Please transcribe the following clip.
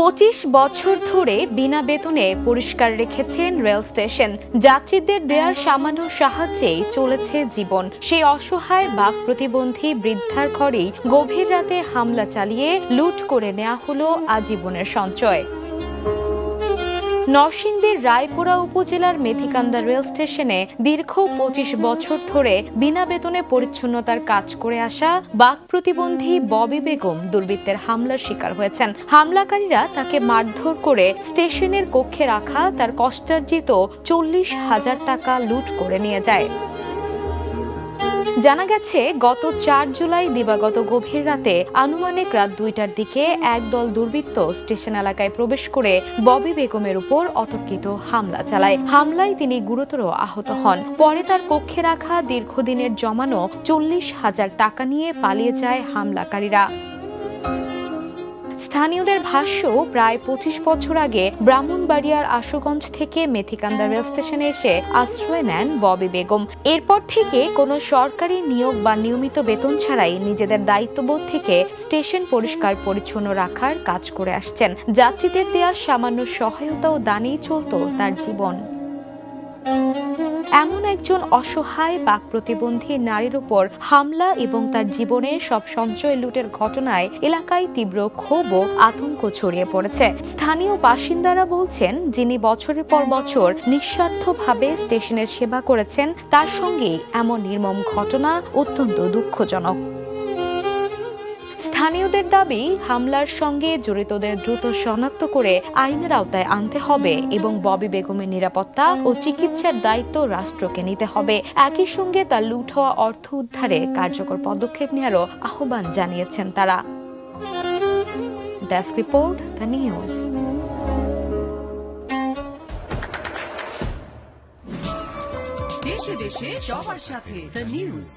25 বছর ধরে বিনা বেতনে পরিষ্কার রেখেছেন রেল স্টেশন। যাত্রীদের দেয়া সামান্য সাহায্যেই চলেছে জীবন। সেই অসহায় বাক প্রতিবন্ধী বৃদ্ধার ঘরেই গভীর রাতে হামলা চালিয়ে লুট করে নেওয়া হলো আজীবনের সঞ্চয়। নরসিংদীর রায়পুরা উপজেলার মেথিকান্দা রেল স্টেশনে দীর্ঘ 25 বছর ধরে বিনা বেতনে পরিচ্ছন্নতার কাজ করে আসা বাক প্রতিবন্ধী ববি বেগম দুর্বৃত্তের হামলার শিকার হয়েছেন। হামলাকারীরা তাকে মারধর করে স্টেশনের কক্ষে রাখা তার কষ্টার্জিত 40,000 টাকা লুট করে নিয়ে যায়। জানা গেছে, গত 4 জুলাই দিবাগত গভীর রাতে আনুমানিক রাত 2টার দিকে একদল দুর্বৃত্ত স্টেশন এলাকায় প্রবেশ করে ববি বেগমের উপর অতর্কিত হামলা চালায়। হামলায় তিনি গুরুতর আহত হন। পরে তার কক্ষে রাখা দীর্ঘদিনের জমানো 40,000 টাকা নিয়ে পালিয়ে যায় হামলাকারীরা। স্থানীয়দের ভাষ্য, প্রায় 25 বছর আগে ব্রাহ্মণবাড়িয়ার আশুগঞ্জ থেকে মেথিকান্দা রেল স্টেশনে এসে আশ্রয় নেন ববি বেগম। এরপর থেকে কোনো সরকারি নিয়োগ বা নিয়মিত বেতন ছাড়াই নিজেদের দায়িত্ববোধ থেকে স্টেশন পরিষ্কার পরিচ্ছন্ন রাখার কাজ করে আসছেন। যাত্রীদের দেয়া সামান্য সহায়তা ও দানেই চলত তার জীবন। এমন একজন অসহায় বাক প্রতিবন্ধী নারীর উপর হামলা এবং তার জীবনের সব সঞ্চয় লুটের ঘটনায় এলাকায় তীব্র ক্ষোভ ও আতঙ্ক ছড়িয়ে পড়েছে। স্থানীয় বাসিন্দারা বলছেন, যিনি বছরের পর বছর নিঃস্বার্থভাবে স্টেশনের সেবা করেছেন, তার সঙ্গেই এমন নির্মম ঘটনা অত্যন্ত দুঃখজনক। স্থানীয়দের দাবি, হামলার সঙ্গে জড়িতদের দ্রুত শনাক্ত করে আইনের আওতায় আনতে হবে এবং ববি বেগমের নিরাপত্তা ও চিকিৎসার দায়িত্ব রাষ্ট্রকে নিতে হবে। একই সঙ্গে তার লুট হওয়া অর্থ উদ্ধারে কার্যকর পদক্ষেপ নেওয়ারও আহ্বান জানিয়েছেন তারা। Desk report, the news. দেশে দেশে সবার সাথে, দ্য নিউজ।